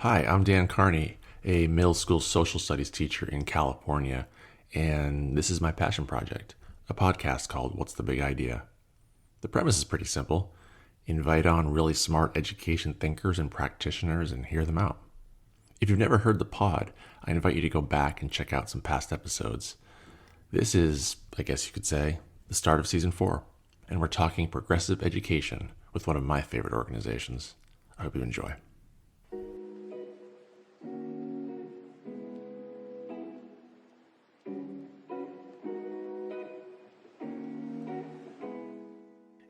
Hi, I'm Dan Carney, a middle school social studies teacher in California, and this is my passion project, a podcast called What's the Big Idea? The premise is pretty simple. Invite on really smart education thinkers and practitioners and hear them out. If you've never heard the pod, I invite you to go back and check out some past episodes. This is, I guess you could say, the start of season 4, and we're talking progressive education with one of my favorite organizations. I hope you enjoy.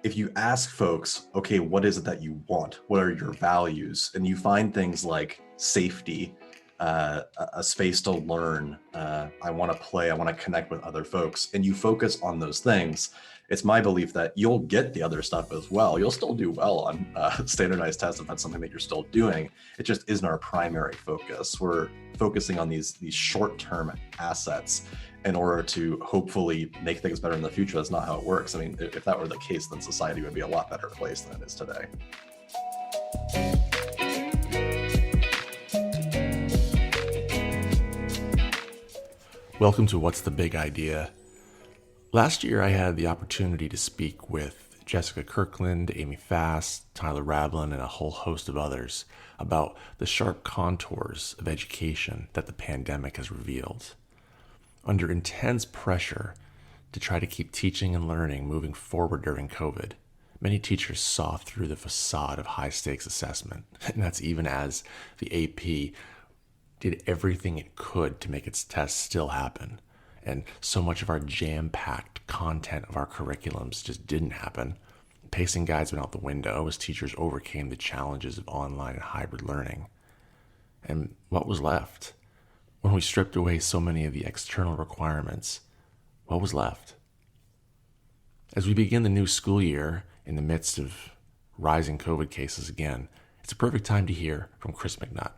If you ask folks, okay, what is it that you want? What are your values? And you find things like safety, a space to learn, I want to play, I want to connect with other folks, and you focus on those things, it's my belief that you'll get the other stuff as well. You'll still do well on standardized tests if that's something that you're still doing. It just isn't our primary focus. We're focusing on these short-term assets in order to hopefully make things better in the future. That's not how it works. I mean, if that were the case, then society would be a lot better place than it is today. Welcome to What's the Big Idea? Last year, I had the opportunity to speak with Jessica Kirkland, Amy Fast, Tyler Ravlin, and a whole host of others about the sharp contours of education that the pandemic has revealed. Under intense pressure to try to keep teaching and learning moving forward during COVID, many teachers saw through the facade of high-stakes assessment, and that's even as the AP did everything it could to make its tests still happen. And so much of our jam-packed content of our curriculums just didn't happen. Pacing guides went out the window as teachers overcame the challenges of online and hybrid learning. And what was left? When we stripped away so many of the external requirements, what was left? As we begin the new school year in the midst of rising COVID cases again, it's a perfect time to hear from Chris McNutt.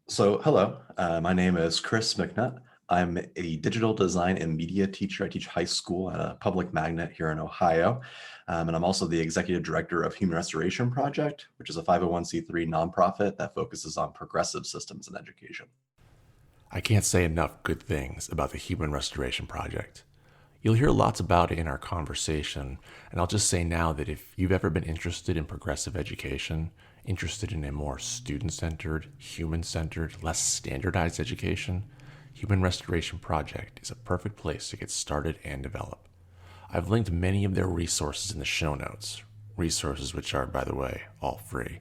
So hello, my name is Chris McNutt. I'm a digital design and media teacher. I teach high school at a public magnet here in Ohio. And I'm also the executive director of Human Restoration Project, which is a 501c3 nonprofit that focuses on progressive systems in education. I can't say enough good things about the Human Restoration Project. You'll hear lots about it in our conversation, and I'll just say now that if you've ever been interested in progressive education, interested in a more student-centered, human-centered, less standardized education, Human Restoration Project is a perfect place to get started and develop. I've linked many of their resources in the show notes, resources which are, by the way, all free.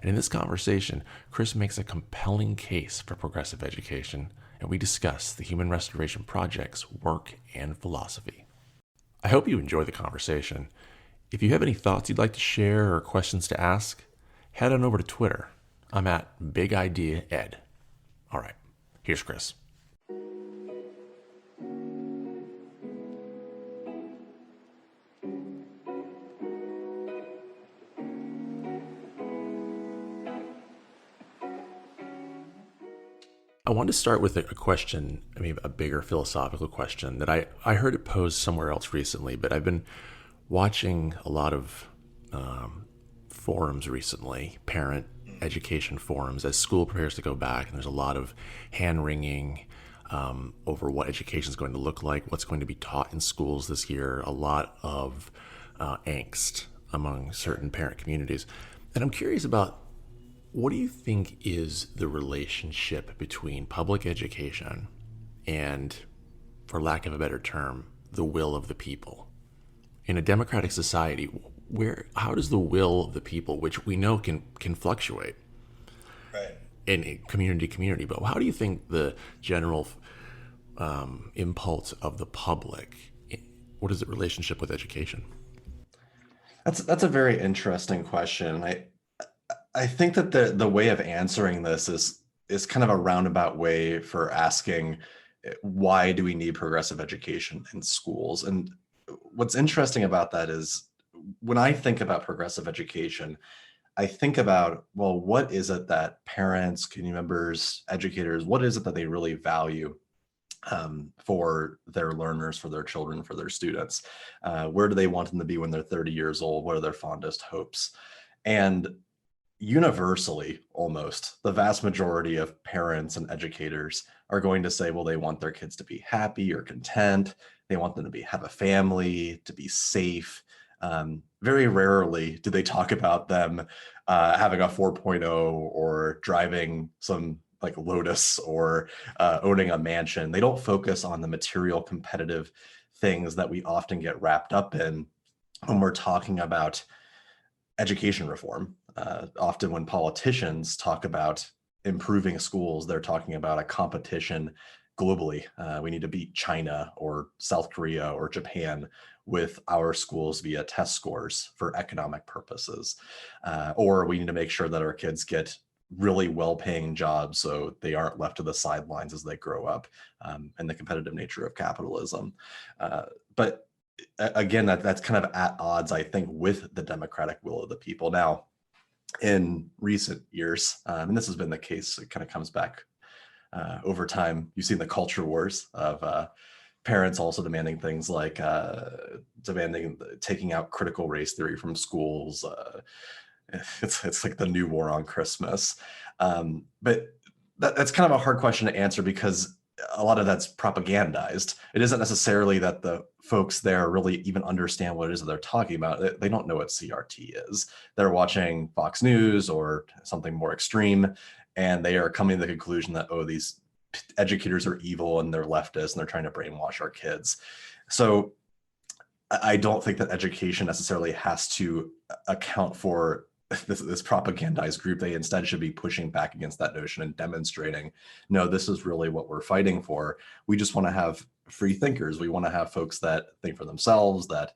And in this conversation, Chris makes a compelling case for progressive education, and we discuss the Human Restoration Project's work and philosophy. I hope you enjoy the conversation. If you have any thoughts you'd like to share or questions to ask, head on over to Twitter. I'm at Big Idea Ed. All right, here's Chris. I want to start with a question, a bigger philosophical question that I heard it posed somewhere else recently, but I've been watching a lot of forums recently, parent education forums, as school prepares to go back, and there's a lot of hand-wringing over what education is going to look like, what's going to be taught in schools this year, a lot of angst among certain parent communities. And I'm curious about, what do you think is the relationship between public education and, for lack of a better term, the will of the people? In a democratic society, how does the will of the people, which we know can fluctuate Right. in community to community, but how do you think the general impulse of the public, what is the relationship with education? That's a very interesting question. I think that the way of answering this is kind of a roundabout way for asking, why do we need progressive education in schools? And what's interesting about that is, when I think about progressive education, I think about, well, what is it that parents, community members, educators, what is it that they really value for their learners, for their children, for their students? Where do they want them to be when they're 30 years old? What are their fondest hopes? And universally, almost the vast majority of parents and educators are going to say, well, they want their kids to be happy or content. They want them to have a family, to be safe. Very rarely do they talk about them having a 4.0 or driving some like Lotus or owning a mansion. They don't focus on the material competitive things that we often get wrapped up in when we're talking about education reform. Often, when politicians talk about improving schools, they're talking about a competition globally. We need to beat China or South Korea or Japan with our schools via test scores for economic purposes. Or we need to make sure that our kids get really well-paying jobs so they aren't left to the sidelines as they grow up, and the competitive nature of capitalism. But again, that's kind of at odds, I think, with the democratic will of the people. Now, in recent years, and this has been the case, it kind of comes back over time. You've seen the culture wars of parents also demanding things like demanding taking out critical race theory from schools. It's like the new war on Christmas. But that's kind of a hard question to answer because a lot of that's propagandized. It isn't necessarily that the folks there really even understand what it is that they're talking about. They don't know what CRT is. They're watching Fox News or something more extreme, and they are coming to the conclusion that, oh, these educators are evil and they're leftist and they're trying to brainwash our kids. So I don't think that education necessarily has to account for this propagandized group. They instead should be pushing back against that notion and demonstrating, no, this is really what we're fighting for. We just want to have free thinkers. We want to have folks that think for themselves, that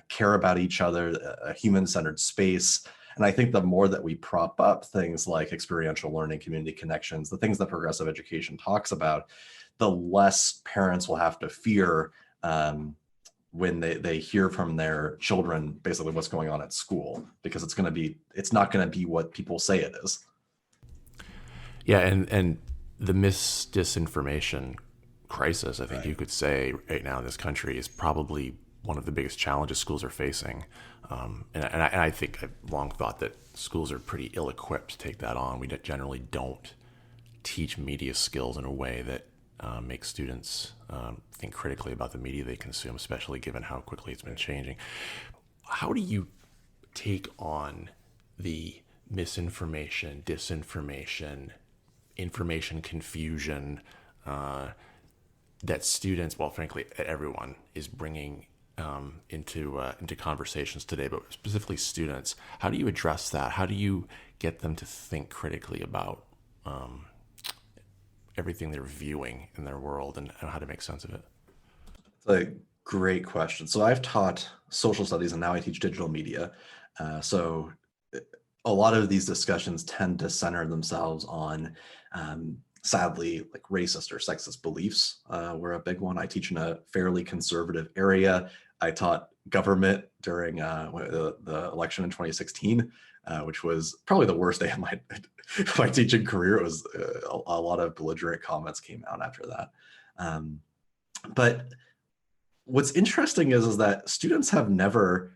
care about each other, a human-centered space. And I think the more that we prop up things like experiential learning, community connections, the things that progressive education talks about, the less parents will have to fear when they hear from their children basically what's going on at school, because it's not going to be what people say it is. Yeah, and the disinformation crisis, I think you could say right now in this country, is probably one of the biggest challenges schools are facing. And I think I've long thought that schools are pretty ill-equipped to take that on. We generally don't teach media skills in a way that makes students think critically about the media they consume, especially given how quickly it's been changing. How do you take on the misinformation, disinformation, information confusion that students, well, frankly, everyone is bringing into conversations today, but specifically students? How do you address that? How do you get them to think critically about everything they're viewing in their world and how to make sense of it? It's a great question. So I've taught social studies and now I teach digital media. So a lot of these discussions tend to center themselves on, sadly, like racist or sexist beliefs were a big one. I teach in a fairly conservative area. I taught government during the election in 2016, which was probably the worst day of my teaching career. It was a lot of belligerent comments came out after that. But what's interesting is that students have never,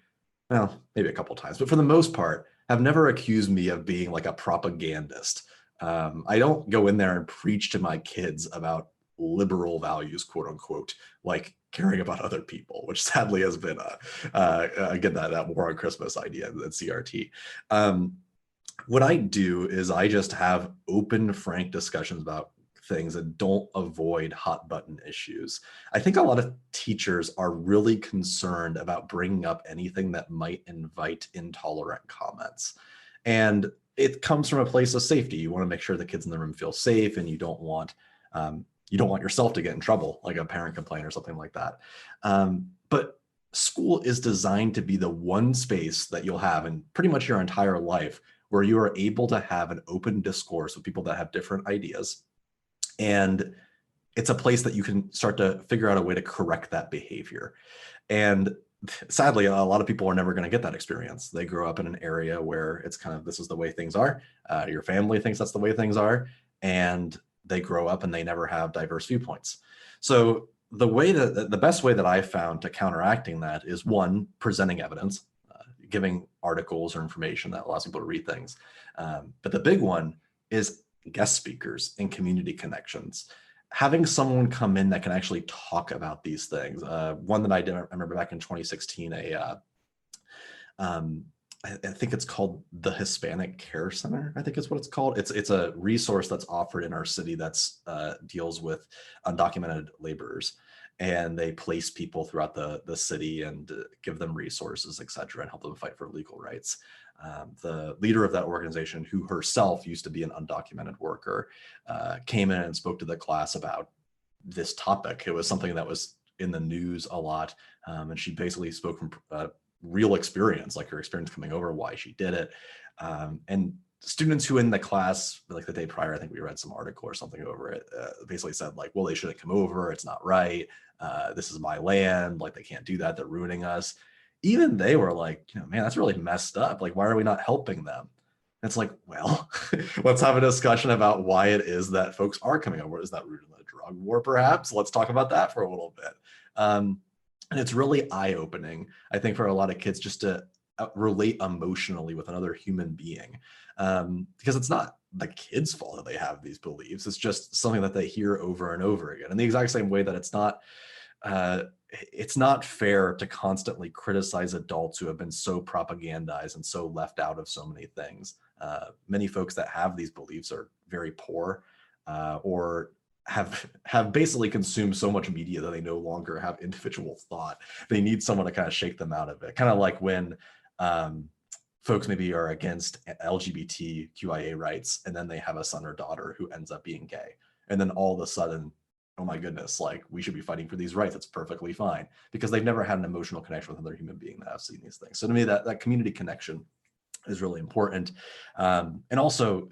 well, maybe a couple times, but for the most part, have never accused me of being like a propagandist. I don't go in there and preach to my kids about liberal values, quote unquote, like caring about other people, which sadly has been again that war on Christmas idea at CRT. What I do is I just have open, frank discussions about things and don't avoid hot button issues. I think a lot of teachers are really concerned about bringing up anything that might invite intolerant comments. And it comes from a place of safety. You want to make sure the kids in the room feel safe, and you don't want yourself to get in trouble, like a parent complaint or something like that. But school is designed to be the one space that you'll have in pretty much your entire life where you are able to have an open discourse with people that have different ideas. And it's a place that you can start to figure out a way to correct that behavior. And sadly, a lot of people are never going to get that experience. They grow up in an area where it's kind of, this is the way things are. Your family thinks that's the way things are. And they grow up and they never have diverse viewpoints. So the best way that I found to counteracting that is, one, presenting evidence. giving articles or information that allows people to read things. But the big one is guest speakers and community connections. Having someone come in that can actually talk about these things. One that I did, I remember back in 2016, I think it's called the Hispanic Care Center. I think is what it's called. It's a resource that's offered in our city that's deals with undocumented laborers, and they place people throughout the city and give them resources, et cetera, and help them fight for legal rights. The leader of that organization, who herself used to be an undocumented worker, came in and spoke to the class about this topic. It was something that was in the news a lot, and she basically spoke from real experience, like her experience coming over, why she did it. And students who in the class, like the day prior, I think we read some article or something over it, basically said like, well, they shouldn't come over. It's not right. This is my land. Like they can't do that. They're ruining us. Even they were like, man, that's really messed up. Like, why are we not helping them? And it's like, well, let's have a discussion about why it is that folks are coming over. Is that rooted in the drug war, perhaps? Let's talk about that for a little bit. And it's really eye-opening, I think, for a lot of kids just to relate emotionally with another human being, because it's not the kid's fault that they have these beliefs. It's just something that they hear over and over again. In the exact same way that it's not fair to constantly criticize adults who have been so propagandized and so left out of so many things. Many folks that have these beliefs are very poor, or have basically consumed so much media that they no longer have individual thought. They need someone to kind of shake them out of it. Kind of like when folks maybe are against LGBTQIA rights, and then they have a son or daughter who ends up being gay. And then all of a sudden, oh my goodness, like we should be fighting for these rights. It's perfectly fine, because they've never had an emotional connection with another human being that have seen these things. So to me, that community connection is really important. And also,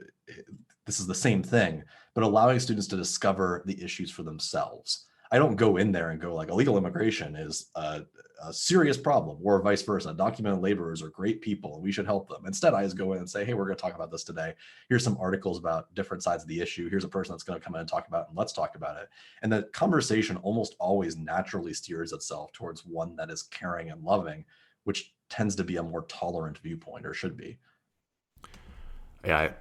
this is the same thing, but allowing students to discover the issues for themselves. I don't go in there and go like, illegal immigration is a serious problem, or vice versa. Documented laborers are great people and we should help them. Instead, I just go in and say, hey, we're going to talk about this today. Here's some articles about different sides of the issue. Here's a person that's going to come in and talk about it, and let's talk about it. And the conversation almost always naturally steers itself towards one that is caring and loving, which tends to be a more tolerant viewpoint, or should be. Yeah, I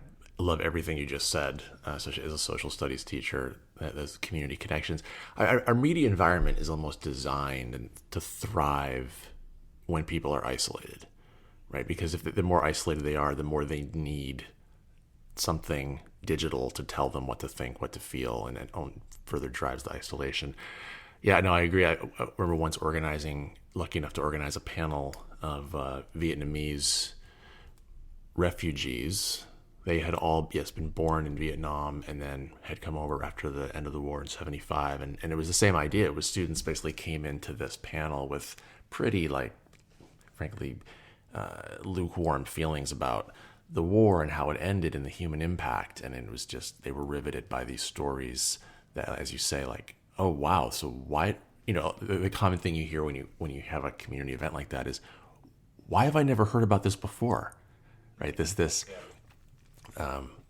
love everything you just said, especially as a social studies teacher, those community connections. Our media environment is almost designed to thrive when people are isolated, right? Because if the more isolated they are, the more they need something digital to tell them what to think, what to feel, and it further drives the isolation. Yeah, no, I agree. I remember once lucky enough to organize a panel of Vietnamese refugees. They had all, been born in Vietnam and then had come over after the end of the war in 75. And it was the same idea. It was students basically came into this panel with pretty, frankly, lukewarm feelings about the war and how it ended and the human impact. And it was just, they were riveted by these stories that, as you say, like, oh, wow. So why, the common thing you hear when you have a community event like that is, why have I never heard about this before? Right?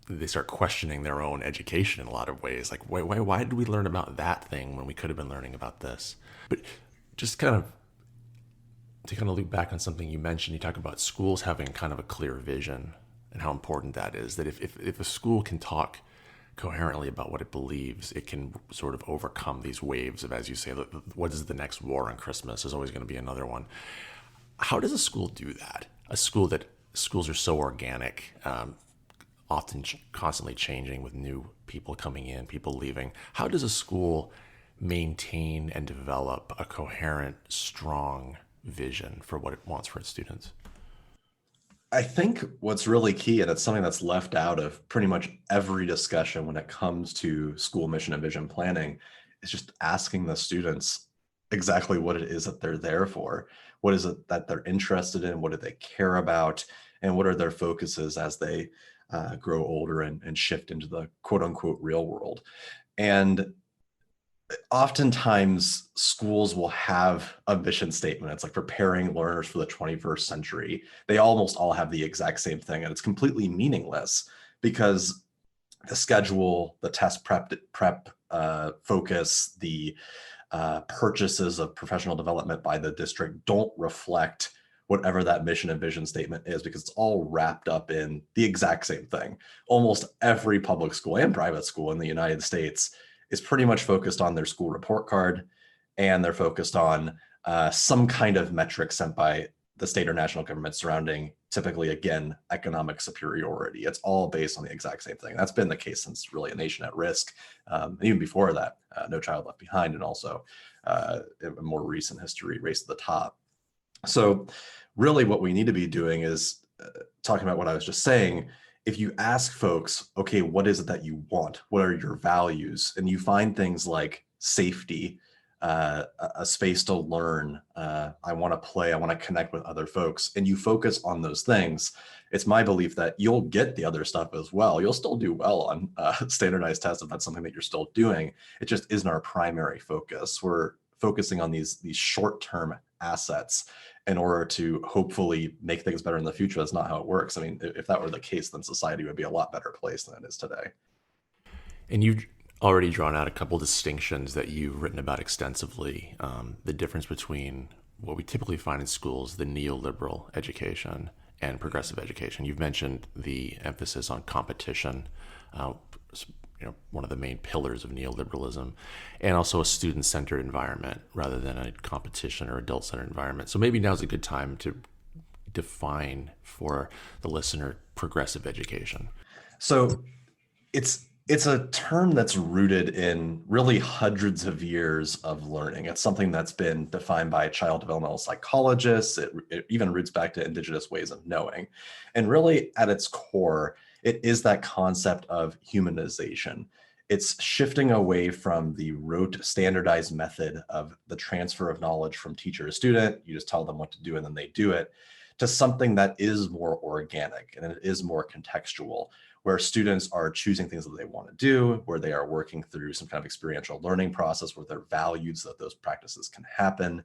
They start questioning their own education in a lot of ways. Like, why did we learn about that thing when we could have been learning about this? But just to loop back on something you mentioned, you talk about schools having kind of a clear vision and how important that is. That if a school can talk coherently about what it believes, it can sort of overcome these waves of, as you say, what is the next war on Christmas? There's always going to be another one. How does a school do that? Schools are so organic, often constantly changing with new people coming in, people leaving. How does a school maintain and develop a coherent, strong vision for what it wants for its students? I think what's really key, and it's something that's left out of pretty much every discussion when it comes to school mission and vision planning, is just asking the students exactly what it is that they're there for. What is it that they're interested in? What do they care about? And what are their focuses as they grow older and shift into the quote unquote real world? And oftentimes schools will have a mission statement. It's like preparing learners for the 21st century. They almost all have the exact same thing, and it's completely meaningless because the schedule, the test prep focus, the purchases of professional development by the district don't reflect whatever that mission and vision statement is, because it's all wrapped up in the exact same thing. Almost every public school and private school in the United States is pretty much focused on their school report card, and they're focused on some kind of metric sent by the state or national government surrounding, typically, again, economic superiority. It's all based on the exact same thing. That's been the case since really A Nation at Risk. And even before that, No Child Left Behind, and also in more recent history, Race to the Top. So really what we need to be doing is talking about what I was just saying. If you ask folks, okay, what is it that you want? What are your values? And you find things like safety, a space to learn, I want to play, I want to connect with other folks, and you focus on those things, it's my belief that you'll get the other stuff as well. You'll still do well on standardized tests if that's something that you're still doing. It just isn't our primary focus. We're focusing on these short-term assets in order to hopefully make things better in the future. That's not how it works. I mean, if that were the case, then society would be a lot better place than it is today. And you've already drawn out a couple distinctions that you've written about extensively. The difference between what we typically find in schools, the neoliberal education, and progressive education. You've mentioned the emphasis on competition, one of the main pillars of neoliberalism, and also a student-centered environment rather than a competition or adult-centered environment. So maybe now's a good time to define for the listener progressive education. So it's a term that's rooted in really hundreds of years of learning. It's something that's been defined by child developmental psychologists. It even roots back to indigenous ways of knowing. And really at its core, it is that concept of humanization. It's shifting away from the rote standardized method of the transfer of knowledge from teacher to student. You just tell them what to do and then they do it, to something that is more organic and it is more contextual, where students are choosing things that they want to do, where they are working through some kind of experiential learning process, where they're valued so that those practices can happen.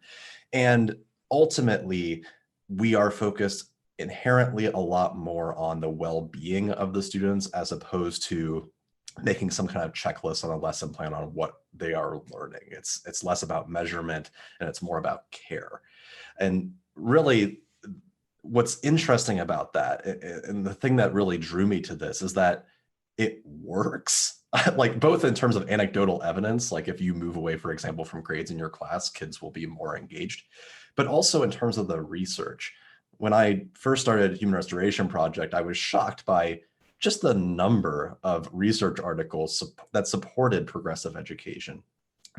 And ultimately, we are focused inherently a lot more on the well-being of the students as opposed to making some kind of checklist on a lesson plan on what they are learning. It's less about measurement and it's more about care. And really, what's interesting about that, and the thing that really drew me to this, is that it works. Like both in terms of anecdotal evidence, like if you move away, for example, from grades in your class, kids will be more engaged, but also in terms of the research. When I first started Human Restoration Project, I was shocked by just the number of research articles that supported progressive education,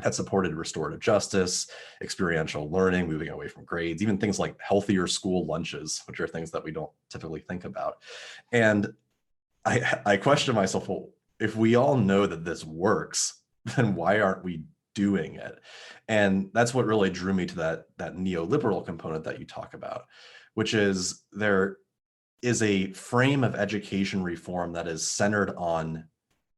that supported restorative justice, experiential learning, moving away from grades, even things like healthier school lunches, which are things that we don't typically think about. And I question myself, well, if we all know that this works, then why aren't we doing it? And that's what really drew me to that neoliberal component that you talk about, which is there is a frame of education reform that is centered on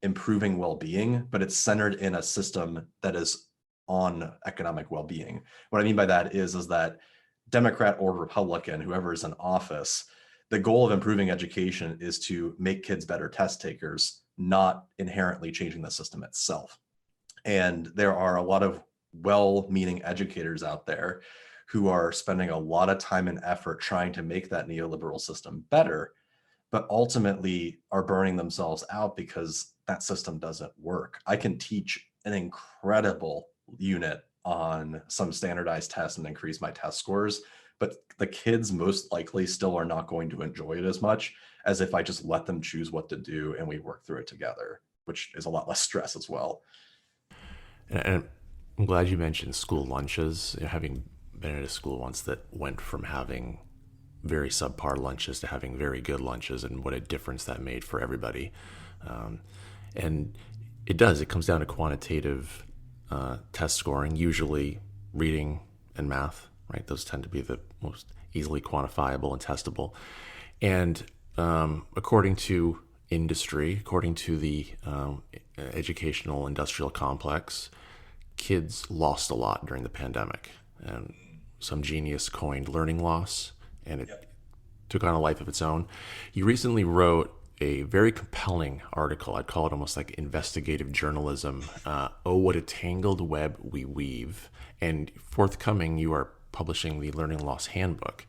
improving well-being, but it's centered in a system that is on economic well-being. What I mean by that is that Democrat or Republican, whoever is in office, the goal of improving education is to make kids better test takers, not inherently changing the system itself. And there are a lot of well-meaning educators out there who are spending a lot of time and effort trying to make that neoliberal system better, but ultimately are burning themselves out because that system doesn't work. I can teach an incredible unit on some standardized tests and increase my test scores, but the kids most likely still are not going to enjoy it as much as if I just let them choose what to do and we work through it together, which is a lot less stress as well. And I'm glad you mentioned school lunches. Having been at a school once that went from having very subpar lunches to having very good lunches, and what a difference that made for everybody. And it comes down to quantitative test scoring, usually reading and math, right? Those tend to be the most easily quantifiable and testable. And according to industry, according to the educational industrial complex, kids lost a lot during the pandemic. And some genius coined learning loss, and it took on a life of its own. You recently wrote a very compelling article. I'd call it almost like investigative journalism. Oh, what a tangled web we weave. And forthcoming, you are publishing the Learning Loss Handbook.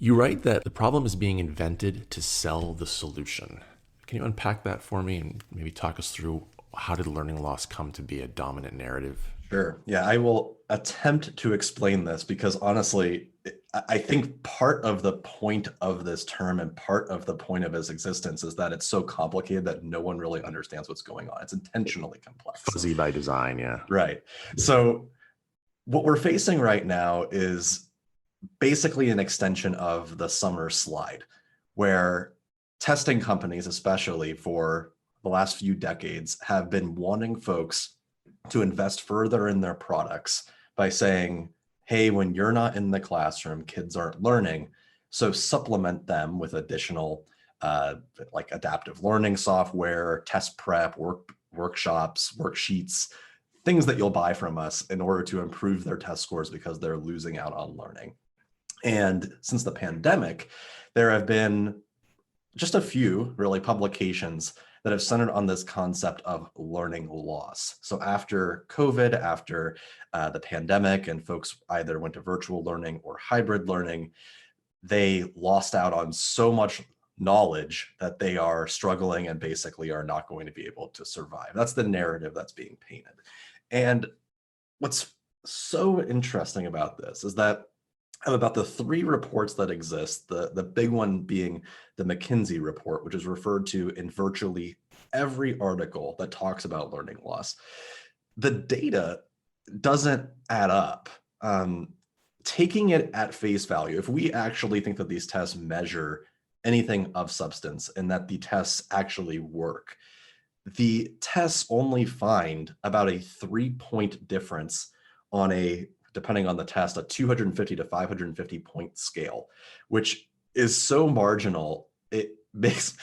You write that the problem is being invented to sell the solution. Can you unpack that for me and maybe talk us through how did learning loss come to be a dominant narrative? Sure. Yeah, I will attempt to explain this because honestly, I think part of the point of this term and part of the point of its existence is that it's so complicated that no one really understands what's going on. It's intentionally complex. Fuzzy by design, yeah. Right. So, what we're facing right now is basically an extension of the summer slide, where testing companies, especially for the last few decades, have been wanting folks to invest further in their products by saying, hey, when you're not in the classroom, kids aren't learning. So supplement them with additional like adaptive learning software, test prep, workshops, worksheets, things that you'll buy from us in order to improve their test scores because they're losing out on learning. And since the pandemic, there have been just a few really publications that have centered on this concept of learning loss. So after COVID, after the pandemic, and folks either went to virtual learning or hybrid learning, they lost out on so much knowledge that they are struggling and basically are not going to be able to survive. That's the narrative that's being painted. And what's so interesting about this is that of about the three reports that exist, the big one being the McKinsey report, which is referred to in virtually every article that talks about learning loss. The data doesn't add up. Taking it at face value, if we actually think that these tests measure anything of substance and that the tests actually work, the tests only find about a 3-point difference on a, depending on the test, a 250 to 550 point scale, which is so marginal. It makes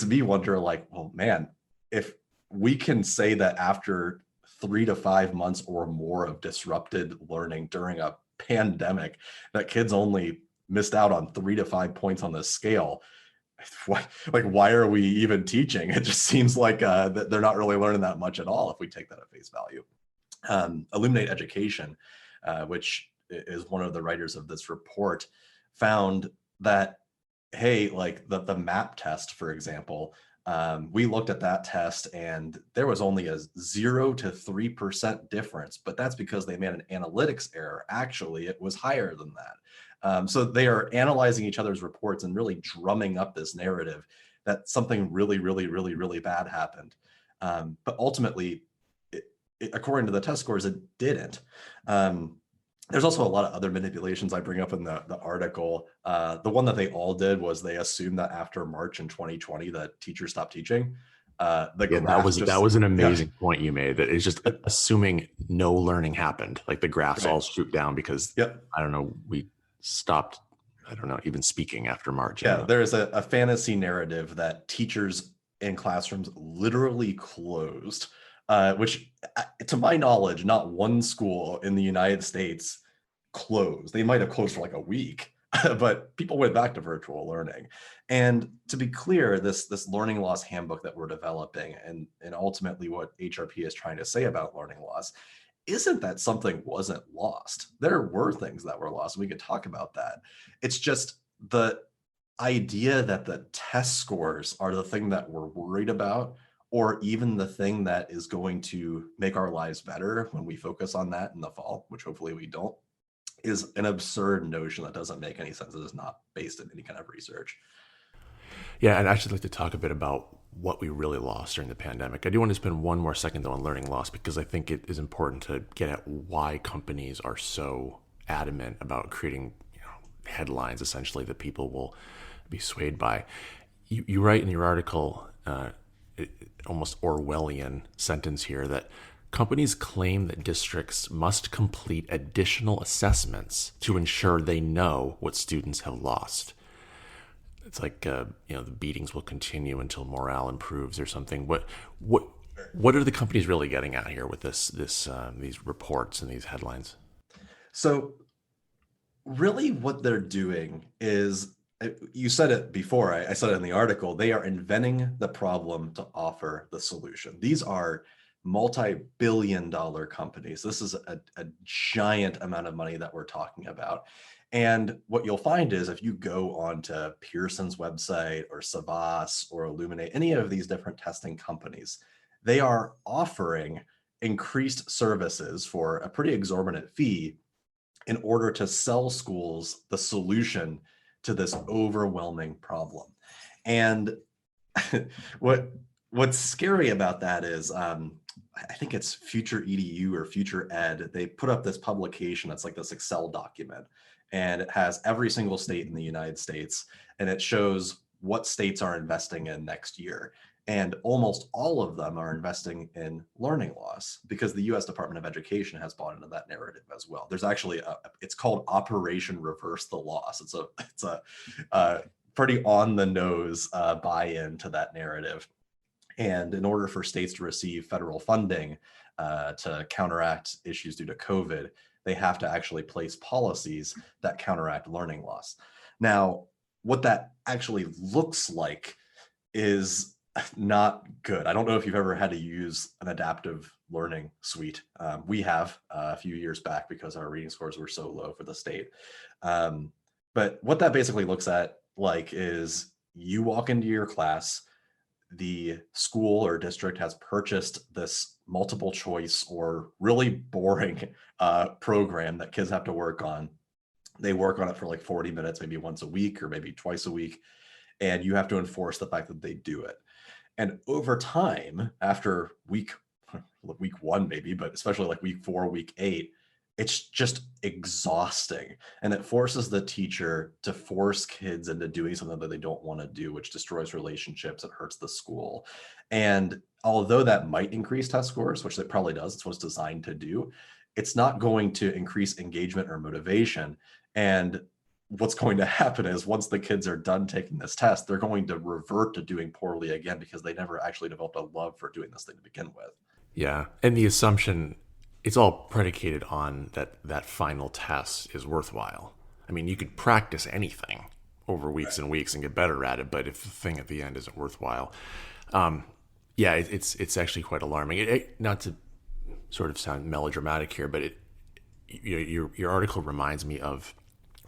me wonder, like, well, man, if we can say that after 3 to 5 months or more of disrupted learning during a pandemic, that kids only missed out on 3 to 5 points on this scale, why are we even teaching? It just seems like that they're not really learning that much at all if we take that at face value. Illuminate Education, which is one of the writers of this report, found that, hey, like the MAP test, for example, we looked at that test and there was only a 0 to 3% difference, but that's because they made an analytics error. Actually, it was higher than that. So they are analyzing each other's reports and really drumming up this narrative that something really, really, really, really bad happened. But ultimately, according to the test scores, it didn't. There's also a lot of other manipulations I bring up in the article. The one that they all did was they assumed that after March in 2020 that teachers stopped teaching. That was an amazing point you made. That it's just assuming no learning happened. Like the graphs all shoot down because I don't know, we stopped, I don't know, even speaking after March. Yeah, there's a fantasy narrative that teachers in classrooms literally closed, which to my knowledge, not one school in the United States closed. They might have closed for like a week, but people went back to virtual learning. And to be clear, this learning loss handbook that we're developing and ultimately what HRP is trying to say about learning loss isn't that something wasn't lost. There were things that were lost. We could talk about that. It's just the idea that the test scores are the thing that we're worried about, or even the thing that is going to make our lives better when we focus on that in the fall, which hopefully we don't, is an absurd notion that doesn't make any sense. It is not based in any kind of research. Yeah, and I'd actually like to talk a bit about what we really lost during the pandemic. I do want to spend one more second though on learning loss because I think it is important to get at why companies are so adamant about creating, headlines essentially that people will be swayed by. You write in your article, almost Orwellian sentence here, that companies claim that districts must complete additional assessments to ensure they know what students have lost. It's like the beatings will continue until morale improves or something. What are the companies really getting at here with these reports and these headlines? So really what they're doing is, you said it before, I said it in the article, they are inventing the problem to offer the solution. These are multi-billion-dollar companies. This is a giant amount of money that we're talking about. And what you'll find is if you go onto Pearson's website or Savas or Illuminate, any of these different testing companies, they are offering increased services for a pretty exorbitant fee in order to sell schools the solution to this overwhelming problem. And what what's scary about that is I think it's Future EDU or Future Ed. They put up this publication that's like this Excel document, and it has every single state in the United States, and it shows what states are investing in next year. And almost all of them are investing in learning loss because the US Department of Education has bought into that narrative as well. There's actually it's called Operation Reverse the Loss. It's a pretty on the nose buy-in to that narrative. And in order for states to receive federal funding to counteract issues due to COVID, they have to actually place policies that counteract learning loss. Now, what that actually looks like is not good. I don't know if you've ever had to use an adaptive learning suite. We have a few years back because our reading scores were so low for the state. But what that basically looks at like is you walk into your class, the school or district has purchased this multiple choice or really boring program that kids have to work on. They work on it for like 40 minutes, maybe once a week or maybe twice a week. And you have to enforce the fact that they do it. And over time, after week one, maybe, but especially like week 4, week 8, it's just exhausting. And it forces the teacher to force kids into doing something that they don't want to do, which destroys relationships. It hurts the school. And although that might increase test scores, which it probably does, it's what it's designed to do, it's not going to increase engagement or motivation. And what's going to happen is once the kids are done taking this test, they're going to revert to doing poorly again because they never actually developed a love for doing this thing to begin with. Yeah. And the assumption, it's all predicated on that final test is worthwhile. I mean, you could practice anything over weeks and weeks and get better at it, but if the thing at the end isn't worthwhile, yeah, it's actually quite alarming. Not to sort of sound melodramatic here, but your article reminds me of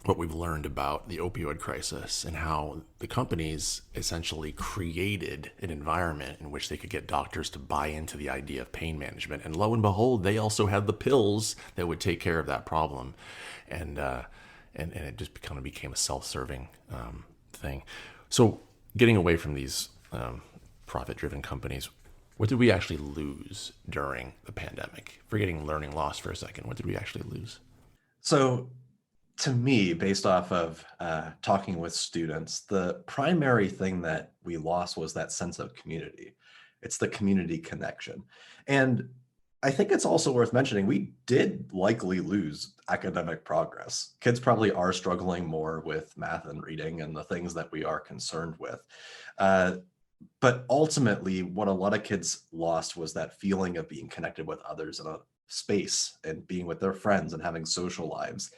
what we've learned about the opioid crisis and how the companies essentially created an environment in which they could get doctors to buy into the idea of pain management. And lo and behold, they also had the pills that would take care of that problem. And it just kind of became a self-serving thing. So getting away from these profit-driven companies, what did we actually lose during the pandemic? Forgetting learning loss for a second, what did we actually lose? So to me, based off of talking with students, the primary thing that we lost was that sense of community. It's the community connection. And I think it's also worth mentioning, we did likely lose academic progress. Kids probably are struggling more with math and reading and the things that we are concerned with. But ultimately, what a lot of kids lost was that feeling of being connected with others in a space and being with their friends and having social lives.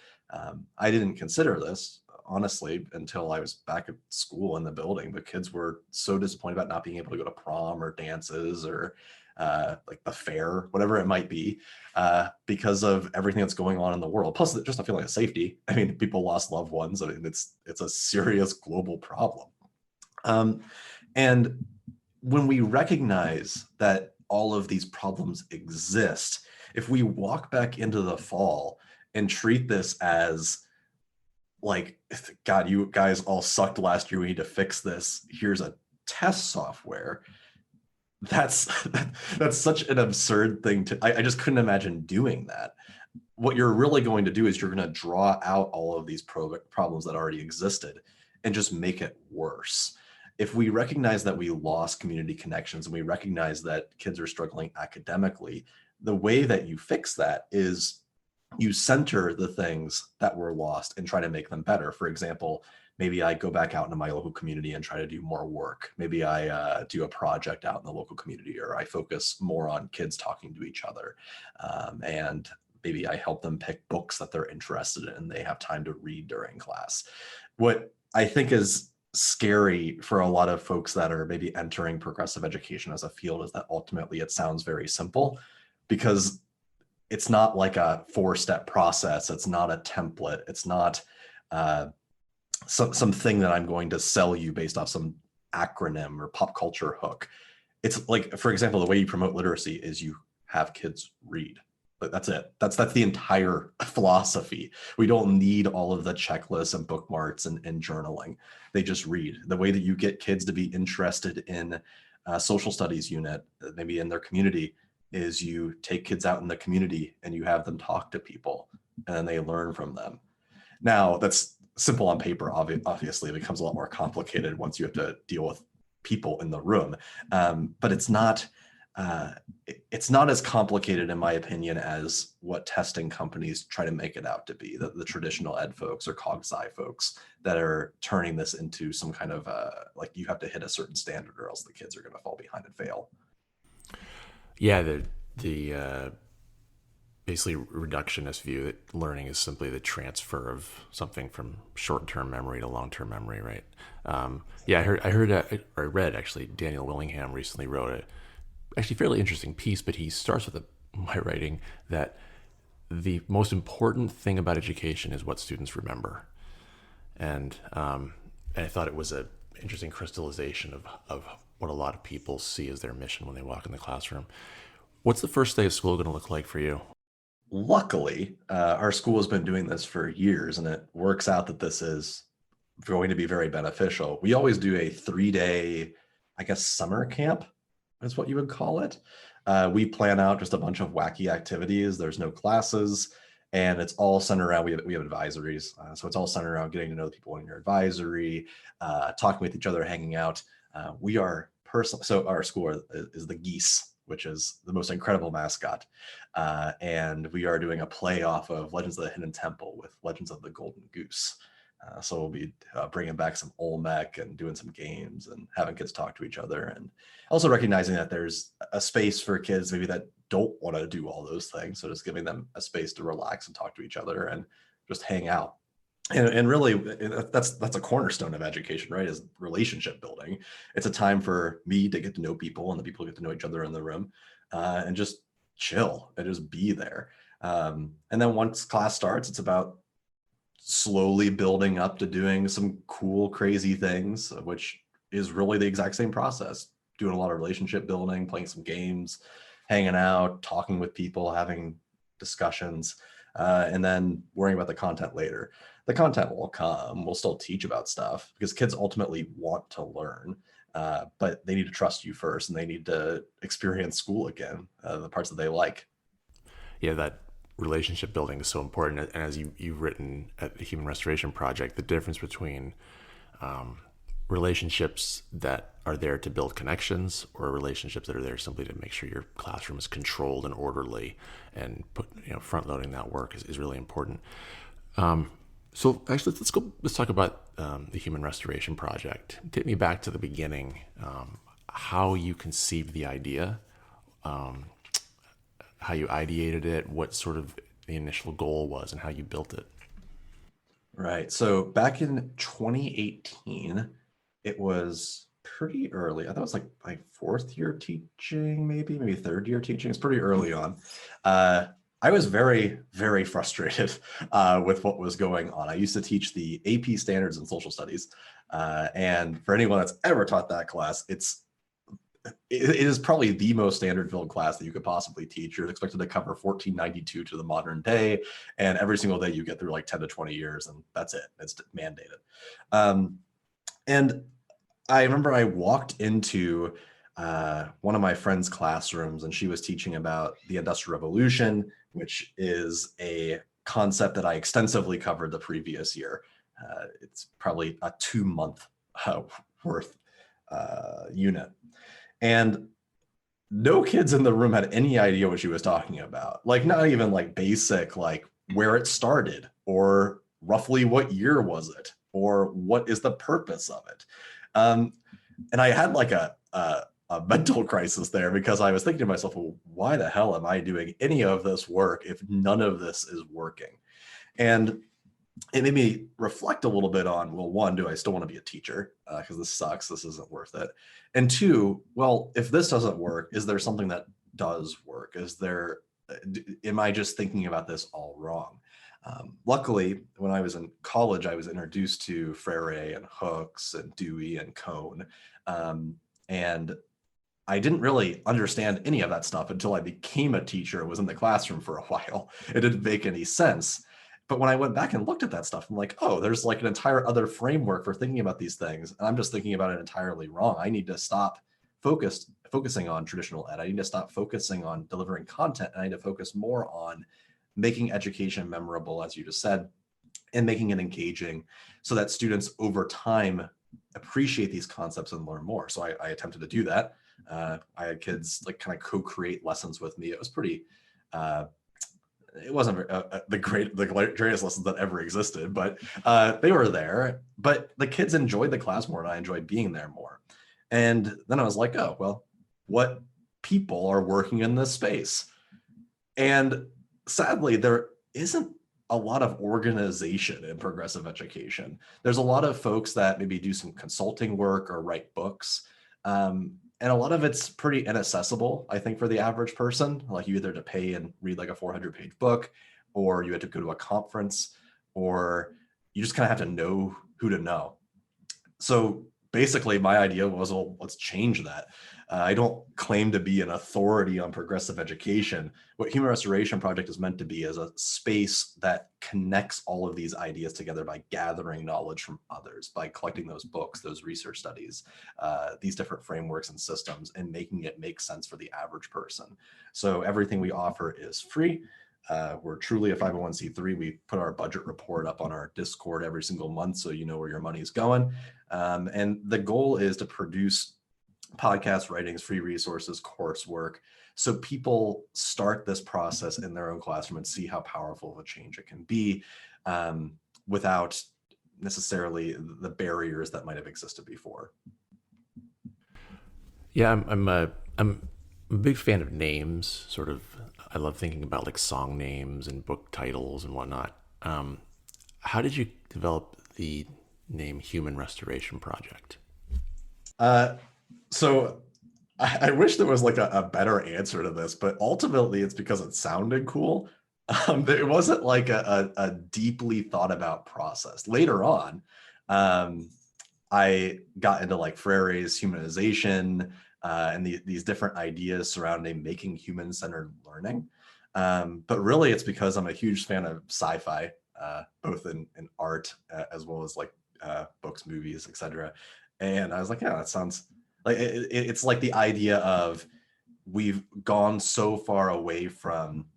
I didn't consider this, honestly, until I was back at school in the building, but kids were so disappointed about not being able to go to prom or dances or like the fair, whatever it might be, because of everything that's going on in the world. Plus, just a feeling of safety. I mean, people lost loved ones. I mean, it's a serious global problem. And when we recognize that all of these problems exist, if we walk back into the fall and treat this as like, God, you guys all sucked last year, we need to fix this, here's a test software, that's such an absurd thing to, I just couldn't imagine doing that. What you're really going to do is you're going to draw out all of these problems that already existed and just make it worse. If we recognize that we lost community connections and we recognize that kids are struggling academically, the way that you fix that is you center the things that were lost and try to make them better. For example, maybe I go back out into my local community and try to do more work. Maybe I do a project out in the local community, or I focus more on kids talking to each other. And maybe I help them pick books that they're interested in and they have time to read during class. What I think is scary for a lot of folks that are maybe entering progressive education as a field is that ultimately it sounds very simple, because it's not like a 4-step process. It's not a template. It's not uh, something that I'm going to sell you based off some acronym or pop culture hook. It's like, for example, the way you promote literacy is you have kids read. But that's it. That's the entire philosophy. We don't need all of the checklists and bookmarks and journaling. They just read. The way that you get kids to be interested in a social studies unit, maybe in their community, is you take kids out in the community and you have them talk to people, and then they learn from them. Now, that's simple on paper. Obviously, it becomes a lot more complicated once you have to deal with people in the room. But it's not as complicated, in my opinion, as what testing companies try to make it out to be. The traditional ed folks or cog sci folks that are turning this into some kind of like you have to hit a certain standard or else the kids are going to fall behind and fail. Yeah, the basically reductionist view that learning is simply the transfer of something from short-term memory to long-term memory, right? Yeah, I read actually. Daniel Willingham recently wrote a actually fairly interesting piece, but he starts with my writing that the most important thing about education is what students remember, and I thought it was an interesting crystallization of what a lot of people see as their mission when they walk in the classroom. What's the first day of school going to look like for you? Luckily, our school has been doing this for years, and it works out that this is going to be very beneficial. We always do a 3-day, I guess, summer camp is what you would call it. We plan out just a bunch of wacky activities. There's no classes, and it's all centered around, we have advisories. So it's all centered around getting to know the people in your advisory, talking with each other, hanging out. We are personal. So our school is the Geese, which is the most incredible mascot. And we are doing a play off of Legends of the Hidden Temple with Legends of the Golden Goose. So we'll be bringing back some Olmec and doing some games and having kids talk to each other, and also recognizing that there's a space for kids maybe that don't want to do all those things. So just giving them a space to relax and talk to each other and just hang out. And really, that's a cornerstone of education, right? Is relationship building. It's a time for me to get to know people and the people get to know each other in the room, and just chill and just be there. And then once class starts, it's about slowly building up to doing some cool, crazy things, which is really the exact same process. Doing a lot of relationship building, playing some games, hanging out, talking with people, having discussions, and then worrying about the content later. The content will come. We'll still teach about stuff because kids ultimately want to learn, but they need to trust you first, and they need to experience school again, the parts that they like. Yeah, that relationship building is so important. And as you've written at the Human Restoration Project, the difference between relationships that are there to build connections or relationships that are there simply to make sure your classroom is controlled and orderly, and front loading that work is really important. So actually, let's talk about the Human Restoration Project. Take me back to the beginning, how you conceived the idea, how you ideated it, what sort of the initial goal was, and how you built it. Right. So back in 2018, it was pretty early. I thought it was like my fourth year teaching, maybe third year teaching. It's pretty early on. I was very, very frustrated with what was going on. I used to teach the AP standards in social studies. And for anyone that's ever taught that class, it is probably the most standard filled class that you could possibly teach. You're expected to cover 1492 to the modern day, and every single day you get through like 10 to 20 years, and that's it. It's mandated. And I remember I walked into one of my friend's classrooms, and she was teaching about the Industrial Revolution, which is a concept that I extensively covered the previous year. It's probably a 2-month worth unit. And no kids in the room had any idea what she was talking about. Like, not even like basic, like where it started, or roughly what year was it, or what is the purpose of it. And I had like a mental crisis there, because I was thinking to myself, well, why the hell am I doing any of this work if none of this is working? And it made me reflect a little bit on, well, one, do I still want to be a teacher? Because this sucks. This isn't worth it. And two, well, if this doesn't work, is there something that does work? Am I just thinking about this all wrong? Luckily, when I was in college, I was introduced to Freire and Hooks and Dewey and Cohn. And I didn't really understand any of that stuff until I became a teacher and was in the classroom for a while. It didn't make any sense. But when I went back and looked at that stuff, I'm like, oh, there's like an entire other framework for thinking about these things. And I'm just thinking about it entirely wrong. I need to stop focusing on traditional ed. I need to stop focusing on delivering content. And I need to focus more on making education memorable, as you just said, and making it engaging so that students over time appreciate these concepts and learn more. So I attempted to do that. I had kids like kind of co-create lessons with me. It was pretty, it wasn't the greatest lessons that ever existed, but they were there. But the kids enjoyed the class more, and I enjoyed being there more. And then I was like, oh, well, what people are working in this space? And sadly, there isn't a lot of organization in progressive education. There's a lot of folks that maybe do some consulting work or write books. And a lot of it's pretty inaccessible, I think, for the average person. Like you either have to pay and read like a 400-page book, or you had to go to a conference, or you just kind of have to know who to know. So basically, my idea was, well, let's change that. I don't claim to be an authority on progressive education. What Human Restoration Project is meant to be is a space that connects all of these ideas together by gathering knowledge from others, by collecting those books, those research studies, these different frameworks and systems, and making it make sense for the average person. So everything we offer is free. We're truly a 501c3. We put our budget report up on our Discord every single month, so you know where your money is going. And the goal is to produce podcast writings, free resources, coursework, so people start this process in their own classroom and see how powerful of a change it can be, without necessarily the barriers that might have existed before. Yeah, I'm a big fan of names. Sort of, I love thinking about like song names and book titles and whatnot. How did you develop the name Human Restoration Project? Uh, so I wish there was like a better answer to this, but ultimately it's because it sounded cool. It wasn't like a deeply thought about process. Later on, I got into like Freire's humanization, and these different ideas surrounding making human-centered learning. But really, it's because I'm a huge fan of sci-fi, both in art, as well as like books, movies, etc. And I was like, yeah, that sounds like it's like the idea of we've gone so far away from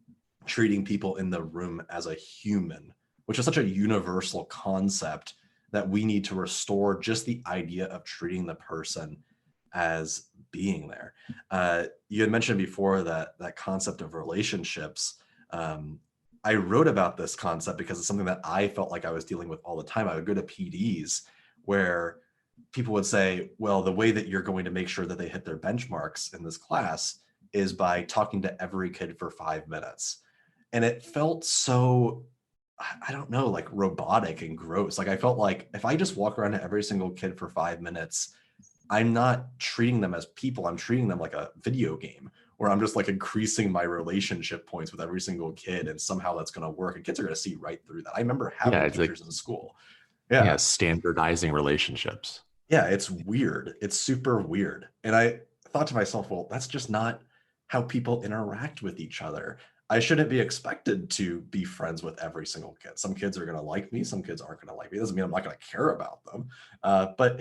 treating people in the room as a human, which is such a universal concept, that we need to restore just the idea of treating the person as being there. You had mentioned before that concept of relationships. I wrote about this concept because it's something that I felt like I was dealing with all the time. I would go to PDs where people would say, well, the way that you're going to make sure that they hit their benchmarks in this class is by talking to every kid for 5 minutes. And it felt so, I don't know, like robotic and gross. Like I felt like if I just walk around to every single kid for 5 minutes, I'm not treating them as people. I'm treating them like a video game where I'm just like increasing my relationship points with every single kid, and somehow that's going to work. And kids are going to see right through that. I remember Yeah, having it's like teachers in school. yeah, Yeah. standardizing relationships. Yeah. It's weird. It's super weird. And I thought to myself, well, that's just not how people interact with each other. I shouldn't be expected to be friends with every single kid. Some kids are going to like me. Some kids aren't going to like me. It doesn't mean I'm not going to care about them. But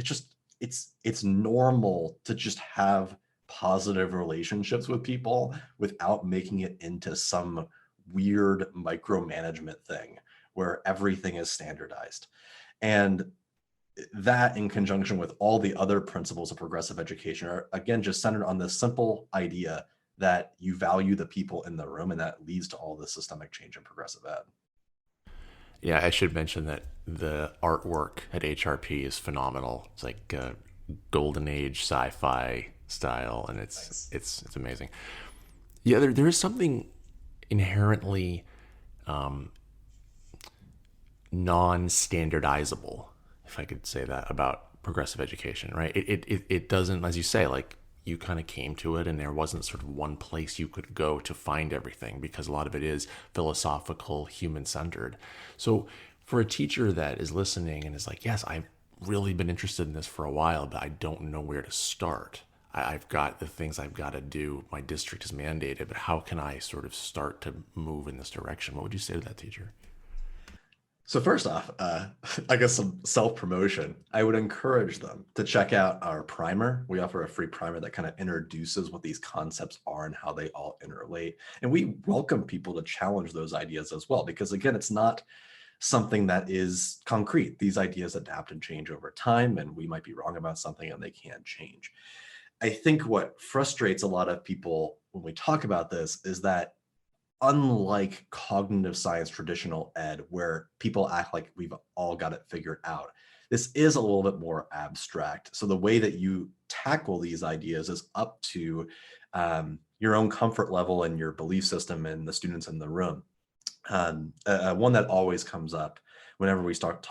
it's normal to just have positive relationships with people without making it into some weird micromanagement thing where everything is standardized. And that, in conjunction with all the other principles of progressive education, are again just centered on this simple idea that you value the people in the room, and that leads to all the systemic change in progressive ed. Yeah, I should mention that the artwork at HRP is phenomenal. It's like golden age sci-fi style, and Nice. it's amazing. Yeah, there is something inherently non-standardizable, if I could say that, about progressive education, right? It doesn't, as you say, like you kind of came to it and there wasn't sort of one place you could go to find everything, because a lot of it is philosophical, human centered. So for a teacher that is listening and is like, yes, I've really been interested in this for a while, but I don't know where to start. I've got the things I've got to do. My district is mandated, but how can I sort of start to move in this direction? What would you say to that teacher? So first off, I guess some self-promotion. I would encourage them to check out our primer. We offer a free primer that kind of introduces what these concepts are and how they all interrelate. And we welcome people to challenge those ideas as well, because again, it's not something that is concrete. These ideas adapt and change over time, and we might be wrong about something and they can change. I think what frustrates a lot of people when we talk about this is that unlike cognitive science traditional ed, where people act like we've all got it figured out, this is a little bit more abstract. So the way that you tackle these ideas is up to your own comfort level and your belief system and the students in the room. One that always comes up whenever we start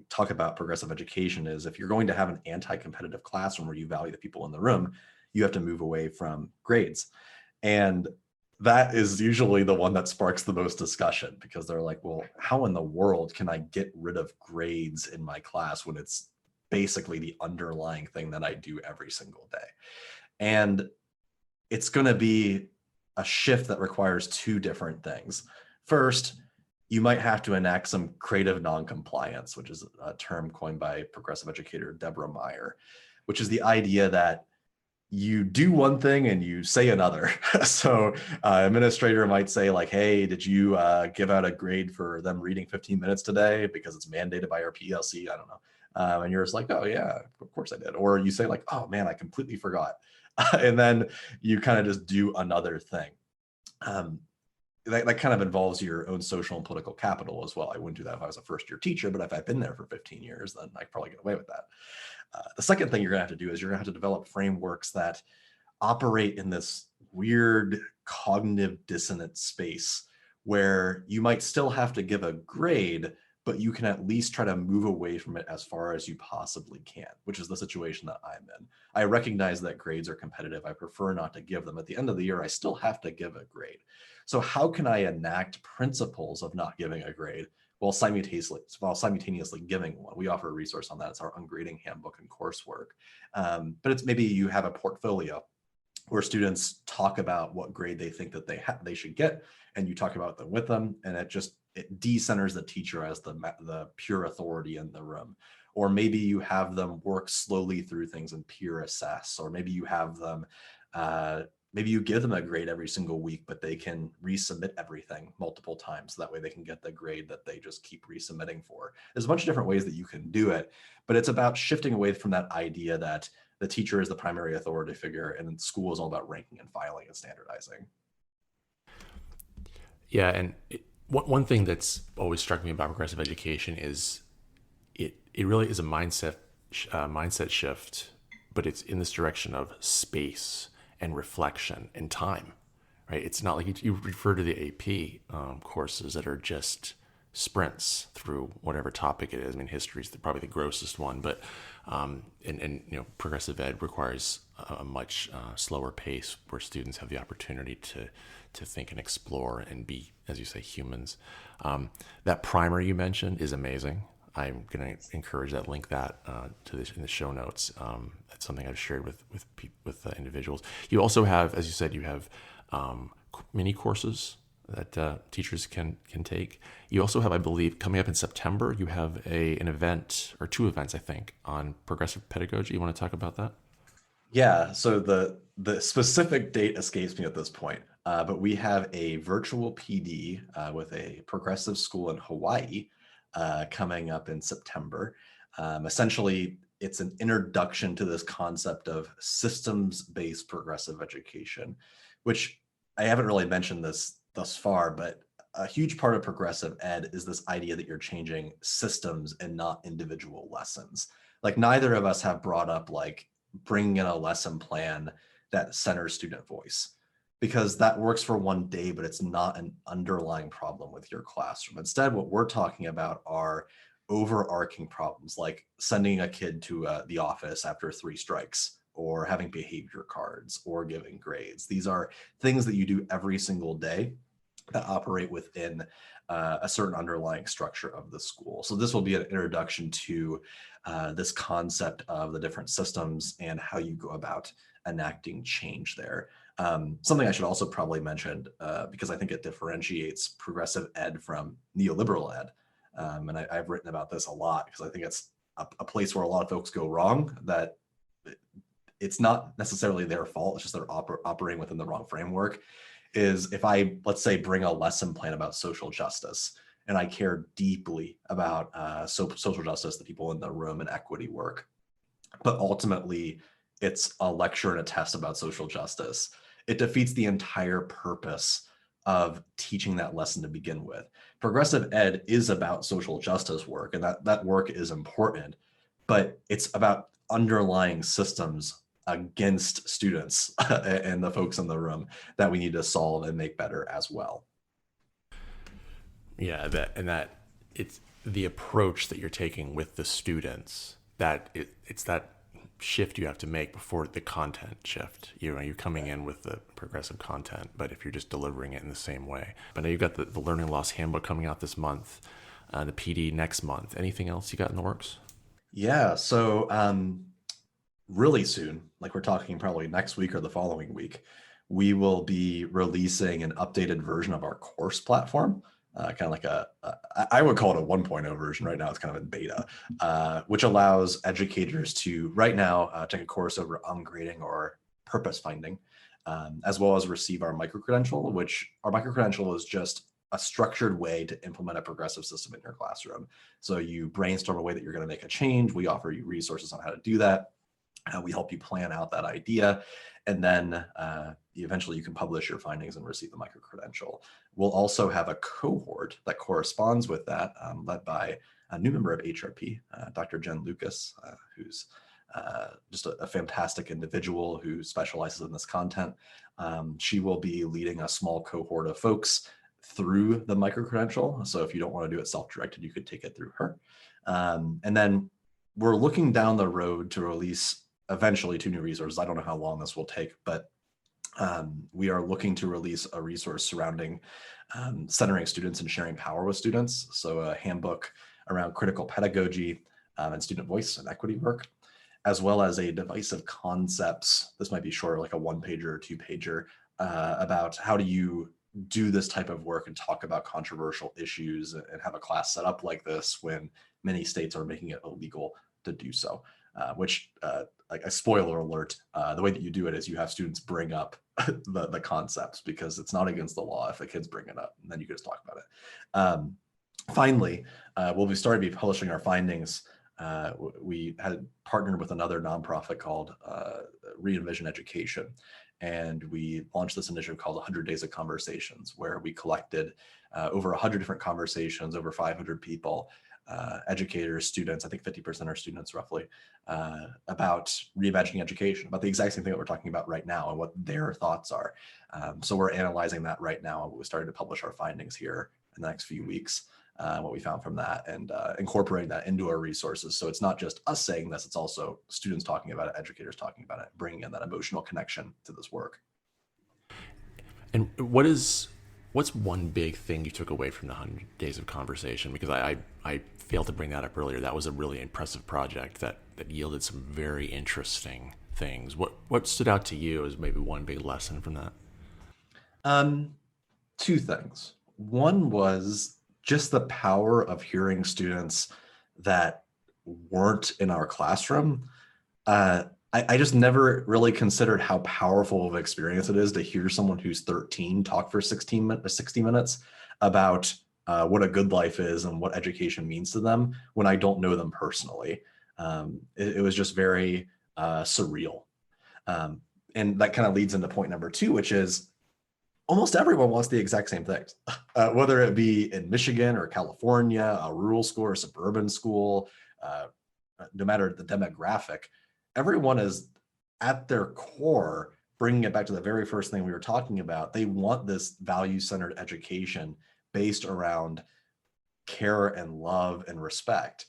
talk about progressive education is, if you're going to have an anti-competitive classroom where you value the people in the room, you have to move away from grades. And that is usually the one that sparks the most discussion, because they're like, well, how in the world can I get rid of grades in my class when it's basically the underlying thing that I do every single day? And it's going to be a shift that requires two different things. First, you might have to enact some creative noncompliance, which is a term coined by progressive educator Deborah Meyer, which is the idea that you do one thing and you say another. So administrator might say like, hey, did you give out a grade for them reading 15 minutes today because it's mandated by our PLC? I don't know. And you're just like, oh yeah, of course I did. Or you say like, oh man, I completely forgot. And then you kind of just do another thing. That kind of involves your own social and political capital as well. I wouldn't do that if I was a first year teacher, but if I've been there for 15 years, then I probably get away with that. The second thing you're gonna have to do is you're gonna have to develop frameworks that operate in this weird cognitive dissonance space where you might still have to give a grade, but you can at least try to move away from it as far as you possibly can, which is the situation that I'm in. I recognize that grades are competitive. I prefer not to give them. At the end of the year, I still have to give a grade. So how can I enact principles of not giving a grade while simultaneously giving one? We offer a resource on that. It's our ungrading handbook and coursework. But it's maybe you have a portfolio where students talk about what grade they think that they should get, and you talk about them with them, and it decenters the teacher as the pure authority in the room. Or maybe you have them work slowly through things and peer assess, or maybe you have them maybe you give them a grade every single week, but they can resubmit everything multiple times. So that way they can get the grade that they just keep resubmitting for. There's a bunch of different ways that you can do it, but it's about shifting away from that idea that the teacher is the primary authority figure and school is all about ranking and filing and standardizing. Yeah, and one thing that's always struck me about progressive education is it really is a mindset shift, but it's in this direction of space and reflection and time, right? It's not like you refer to the AP courses that are just sprints through whatever topic it is. I mean, history is probably the grossest one, but and progressive ed requires a much slower pace where students have the opportunity to think and explore and be, as you say, humans. That primer you mentioned is amazing. I'm going to encourage that, link that to this in the show notes. That's something I've shared with individuals. You also have, as you said, you have mini courses that teachers can take. You also have, I believe, coming up in September, you have an event or two events, I think, on progressive pedagogy. You want to talk about that? Yeah, so the specific date escapes me at this point, but we have a virtual PD with a progressive school in Hawaii coming up in September. Essentially, it's an introduction to this concept of systems-based progressive education, which I haven't really mentioned this thus far, but a huge part of progressive ed is this idea that you're changing systems and not individual lessons. Like neither of us have brought up like bringing in a lesson plan that centers student voice, because that works for one day, but it's not an underlying problem with your classroom. Instead, what we're talking about are overarching problems like sending a kid to the office after 3 strikes, or having behavior cards or giving grades. These are things that you do every single day that operate within a certain underlying structure of the school. So this will be an introduction to this concept of the different systems and how you go about enacting change there. Something I should also probably mention, because I think it differentiates progressive ed from neoliberal ed. And I've written about this a lot because I think it's a place where a lot of folks go wrong, that it's not necessarily their fault. It's just they're operating within the wrong framework. Is if I, let's say, bring a lesson plan about social justice, and I care deeply about social justice, the people in the room, and equity work, but ultimately it's a lecture and a test about social justice, it defeats the entire purpose of teaching that lesson to begin with. Progressive ed is about social justice work, and that work is important, but it's about underlying systems against students and the folks in the room that we need to solve and make better as well. Yeah, that it's the approach that you're taking with the students, it's that shift you have to make before the content shift. You're coming in with the progressive content, but if you're just delivering it in the same way. But now you've got the learning loss handbook coming out this month, the PD next month. Anything else you got in the works? Yeah, so really soon, like we're talking probably next week or the following week, we will be releasing an updated version of our course platform. Kind of like I would call it a 1.0 version. Right now it's kind of in beta, which allows educators to right now take a course over ungrading or purpose finding, as well as receive our microcredential, which our microcredential is just a structured way to implement a progressive system in your classroom. So you brainstorm a way that you're going to make a change. We offer you resources on how to do that. We help you plan out that idea, and then eventually you can publish your findings and receive the microcredential. We'll also have a cohort that corresponds with that, led by a new member of HRP, Dr. Jen Lucas, who's just a fantastic individual who specializes in this content. She will be leading a small cohort of folks through the microcredential. So if you don't want to do it self-directed, you could take it through her. And then we're looking down the road to release eventually 2 new resources. I don't know how long this will take, but we are looking to release a resource surrounding centering students and sharing power with students. So a handbook around critical pedagogy and student voice and equity work, as well as a divisive concepts. This might be shorter, like a 1-pager or 2-pager, about how do you do this type of work and talk about controversial issues and have a class set up like this when many states are making it illegal to do so. Which, like a spoiler alert, the way that you do it is you have students bring up the concepts, because it's not against the law if the kids bring it up, and then you can just talk about it. Finally, we'll be starting to be publishing our findings. We had partnered with another nonprofit called Re-Envision Education, and we launched this initiative called 100 Days of Conversations, where we collected over 100 different conversations, over 500 people, educators, students, I think 50% are students roughly, about reimagining education, about the exact same thing that we're talking about right now and what their thoughts are. So we're analyzing that right now, and we started to publish our findings here in the next few weeks, what we found from that, and incorporating that into our resources. So it's not just us saying this, it's also students talking about it, educators talking about it, bringing in that emotional connection to this work. And what's one big thing you took away from the 100 Days of Conversation? Because I failed to bring that up earlier. That was a really impressive project that yielded some very interesting things. What stood out to you as maybe one big lesson from that? 2 things. One was just the power of hearing students that weren't in our classroom. I just never really considered how powerful of an experience it is to hear someone who's 13 talk for 60 minutes about what a good life is and what education means to them when I don't know them personally. It was just very surreal. And that kind of leads into point number 2, which is almost everyone wants the exact same things, whether it be in Michigan or California, a rural school or suburban school, no matter the demographic. Everyone is at their core, bringing it back to the very first thing we were talking about. They want this value-centered education based around care and love and respect.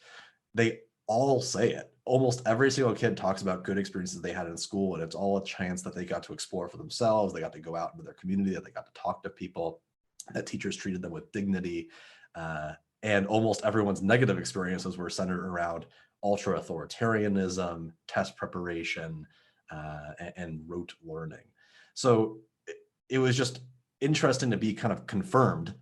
They all say it almost every single kid talks about good experiences they had in school, and it's all a chance that they got to explore for themselves. They got to go out into their community, that they got to talk to people, that teachers treated them with dignity. And almost everyone's negative experiences were centered around ultra authoritarianism, test preparation, and rote learning. So it was just interesting to be kind of confirmed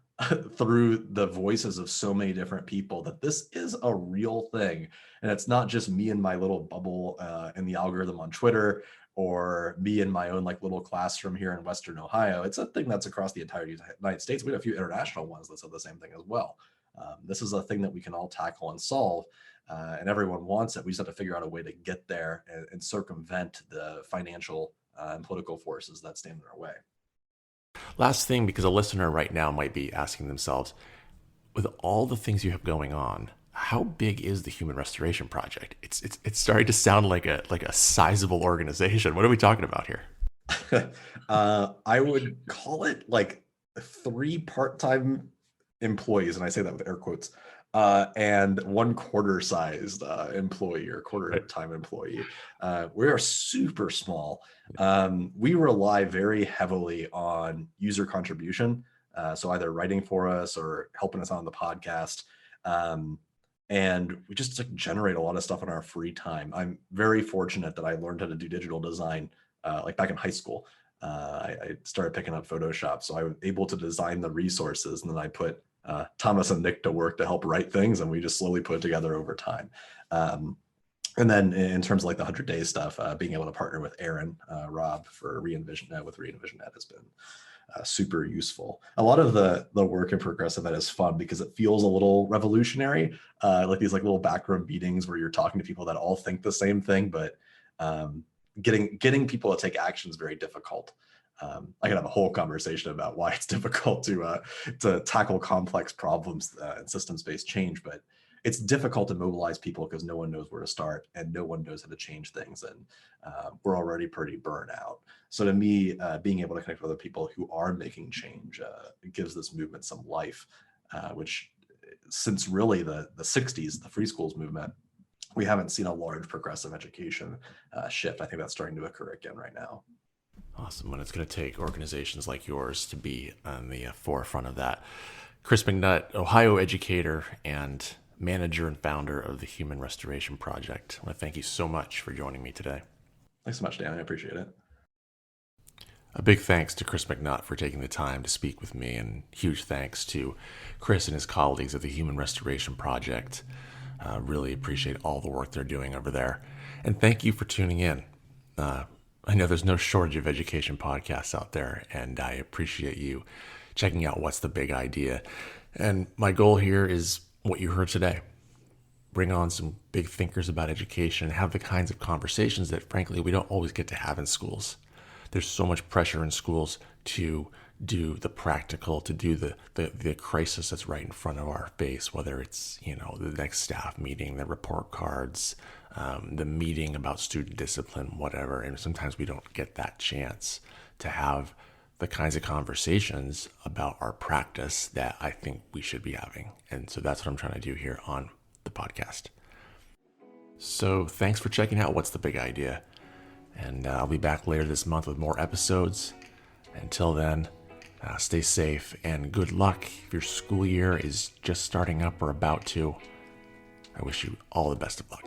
through the voices of so many different people that this is a real thing. And it's not just me and my little bubble in the algorithm on Twitter, or me in my own like little classroom here in Western Ohio. It's a thing that's across the entire United States. We have a few international ones that said the same thing as well. This is a thing that we can all tackle and solve, and everyone wants it. We just have to figure out a way to get there and circumvent the financial and political forces that stand in our way. Last thing, because a listener right now might be asking themselves, with all the things you have going on, how big is the Human Restoration Project? It's starting to sound like a sizable organization. What are we talking about here? I would call it like 3 part-time employees, and I say that with air quotes, and 1 quarter-sized employee or quarter-time employee. We are super small. We rely very heavily on user contribution, so either writing for us or helping us on the podcast. And we just like generate a lot of stuff in our free time. I'm very fortunate that I learned how to do digital design like back in high school. I started picking up Photoshop, so I was able to design the resources, and then I put Thomas and Nick to work to help write things, and we just slowly put it together over time. And then in terms of like the 100 Days stuff, being able to partner with Aaron, Rob for Re-Envision with Re-Envision Ed has been super useful. A lot of the work in progressive ed is fun because it feels a little revolutionary, like these like little backroom meetings where you're talking to people that all think the same thing, but getting people to take action is very difficult. I could have a whole conversation about why it's difficult to tackle complex problems and systems-based change, but it's difficult to mobilize people because no one knows where to start and no one knows how to change things, and we're already pretty burnt out. So to me, being able to connect with other people who are making change gives this movement some life, which since really the 60s, the free schools movement, we haven't seen a large progressive education shift. I think that's starting to occur again right now. Awesome. And it's going to take organizations like yours to be on the forefront of that. Chris McNutt, Ohio educator and manager and founder of the Human Restoration Project. I want to thank you so much for joining me today. Thanks so much, Dan. I appreciate it. A big thanks to Chris McNutt for taking the time to speak with me, and huge thanks to Chris and his colleagues at the Human Restoration Project. Really appreciate all the work they're doing over there. And thank you for tuning in. I know there's no shortage of education podcasts out there, and I appreciate you checking out What's the Big Idea. And my goal here is what you heard today. Bring on some big thinkers about education, have the kinds of conversations that, frankly, we don't always get to have in schools. There's so much pressure in schools to do the practical, to do the crisis that's right in front of our face, whether it's, the next staff meeting, the report cards, the meeting about student discipline, whatever. And sometimes we don't get that chance to have the kinds of conversations about our practice that I think we should be having. And so that's what I'm trying to do here on the podcast. So thanks for checking out What's the Big Idea? And I'll be back later this month with more episodes. Until then, stay safe and good luck if your school year is just starting up or about to. I wish you all the best of luck.